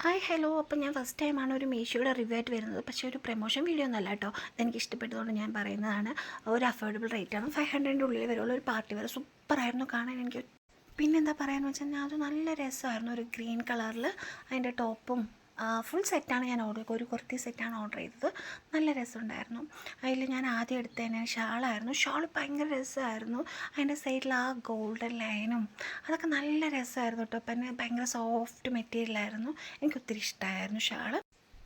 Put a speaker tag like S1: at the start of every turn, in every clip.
S1: Hi hello. അപ്പോൾ ഞാൻ first ടൈമാണ് ഒരു മീഷോയുടെ റിവ്യൂ ആയിട്ട് വരുന്നത്. പക്ഷേ ഒരു പ്രൊമോഷൻ വീഡിയോ ഒന്നല്ല കേട്ടോ. അതെനിക്ക് ഇഷ്ടപ്പെട്ടതുകൊണ്ട് ഞാൻ പറയുന്നതാണ്. ഒരു അഫോർഡബിൾ റേറ്റാണ്. 500 ഉള്ളിൽ വരുള്ള ഒരു പാർട്ടി വെയർ സൂപ്പറായിരുന്നു കാണാൻ. എനിക്ക് പിന്നെന്താ പറയാന്ന് വെച്ച് കഴിഞ്ഞാൽ അത് നല്ല രസമായിരുന്നു. ഒരു ഗ്രീൻ കളറിൽ അതിൻ്റെ ടോപ്പും ഫുൾ സെറ്റാണ് ഞാൻ ഒരു കുർത്തി സെറ്റാണ് ഓർഡർ ചെയ്തത്. നല്ല രസമുണ്ടായിരുന്നു. അതിൽ ഞാൻ ആദ്യം എടുത്തതിന് ഷാളായിരുന്നു. ഷാൾ ഭയങ്കര രസമായിരുന്നു. അതിൻ്റെ സൈഡിൽ ആ ഗോൾഡൻ ലൈനും അതൊക്കെ നല്ല രസമായിരുന്നു കേട്ടോ. പിന്നെ ഭയങ്കര സോഫ്റ്റ് മെറ്റീരിയലായിരുന്നു. എനിക്ക് ഒത്തിരി ഇഷ്ടമായിരുന്നു ഷാൾ.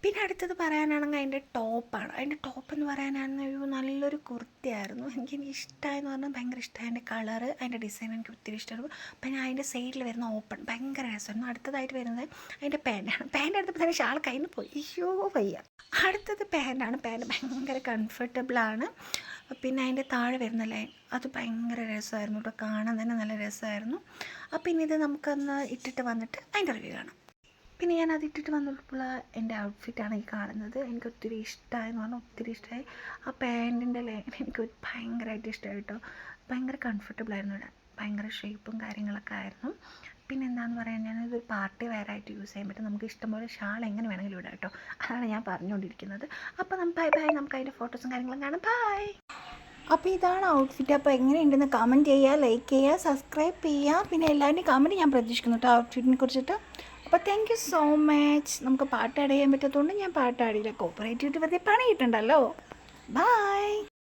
S1: പിന്നെ അടുത്തത് പറയാനാണെങ്കിൽ അതിൻ്റെ ടോപ്പാണ്. അതിൻ്റെ ടോപ്പ് എന്ന് പറയാനാണെങ്കിൽ നല്ലൊരു കുർത്തിയായിരുന്നു. എനിക്ക് ഇഷ്ടമായെന്ന് പറഞ്ഞാൽ ഭയങ്കര ഇഷ്ടമായി. അതിൻ്റെ കളറ്, അതിൻ്റെ ഡിസൈൻ എനിക്ക് ഒത്തിരി ഇഷ്ടമായിരുന്നു. പിന്നെ അതിൻ്റെ സൈഡിൽ വരുന്ന ഓപ്പൺ ഭയങ്കര രസമായിരുന്നു. അടുത്തതായിട്ട് വരുന്നത് അതിൻ്റെ പാൻറ്റാണ്. പാൻറ്റ് എടുത്തപ്പോൾ തന്നെ ഷാൾ കയ്യിൽ നിന്ന് പോയി. അയ്യോ വയ്യ. അടുത്തത് പാൻറ്റാണ്. പാൻറ്റ് ഭയങ്കര കംഫർട്ടബിളാണ്. പിന്നെ അതിൻ്റെ താഴെ വരുന്ന ലൈൻ അത് ഭയങ്കര രസമായിരുന്നു കേട്ടോ. കാണാൻ തന്നെ നല്ല രസമായിരുന്നു. പിന്നെ ഇത് നമുക്കൊന്ന് ഇട്ടിട്ട് വന്നിട്ട് അതിൻ്റെ റിവ്യൂ കാണാം. പിന്നെ ഞാൻ അതിട്ടിട്ട് വന്നപ്പോൾ എൻ്റെ ഔട്ട്ഫിറ്റാണ് ഈ കാണുന്നത്. എനിക്ക് ഒത്തിരി ഇഷ്ടമായെന്ന് പറഞ്ഞാൽ ഒത്തിരി ഇഷ്ടമായി. ആ പാൻറ്റിൻ്റെ ലൈൻ എനിക്ക് ഭയങ്കരമായിട്ട് ഇഷ്ടമായി കേട്ടോ. ഭയങ്കര കംഫർട്ടബിളായിരുന്നു ഇടാൻ. ഭയങ്കര ഷേപ്പും കാര്യങ്ങളൊക്കെ ആയിരുന്നു. പിന്നെ എന്താണെന്ന് പറയാൻ ഞാനിതൊരു പാർട്ടി വെയറായിട്ട് യൂസ് ചെയ്യാൻ പറ്റും. നമുക്ക് ഇഷ്ടംപോലെ ഷാൾ എങ്ങനെ വേണമെങ്കിലും ഇടാം കേട്ടോ. അതാണ് ഞാൻ പറഞ്ഞുകൊണ്ടിരിക്കുന്നത്. അപ്പോൾ ബൈ ബൈ. നമുക്ക് അതിൻ്റെ ഫോട്ടോസും കാര്യങ്ങളും കാണാം. ബൈ. അപ്പോൾ ഇതാണ് ഔട്ട്ഫിറ്റ്. അപ്പോൾ എങ്ങനെയുണ്ടെന്ന് കമൻറ്റ് ചെയ്യുക, ലൈക്ക് ചെയ്യുക, സബ്സ്ക്രൈബ് ചെയ്യുക. പിന്നെ എല്ലാവരുടെയും കമൻറ്റ് ഞാൻ പ്രതീക്ഷിക്കുന്നു കേട്ടോ ഔട്ട്ഫിറ്റിനെ കുറിച്ചിട്ട്. അപ്പോൾ താങ്ക് യു സോ മച്ച്. നമുക്ക് പാട്ട് ആഡ് ചെയ്യാൻ പറ്റാത്തതുകൊണ്ട് ഞാൻ പാട്ട് ആടിയില്ല. കോപ്പറേറ്റ് ചെയ്തിട്ട് വെറുതെ പണി കിട്ടുന്നുണ്ടല്ലോ. ബൈ.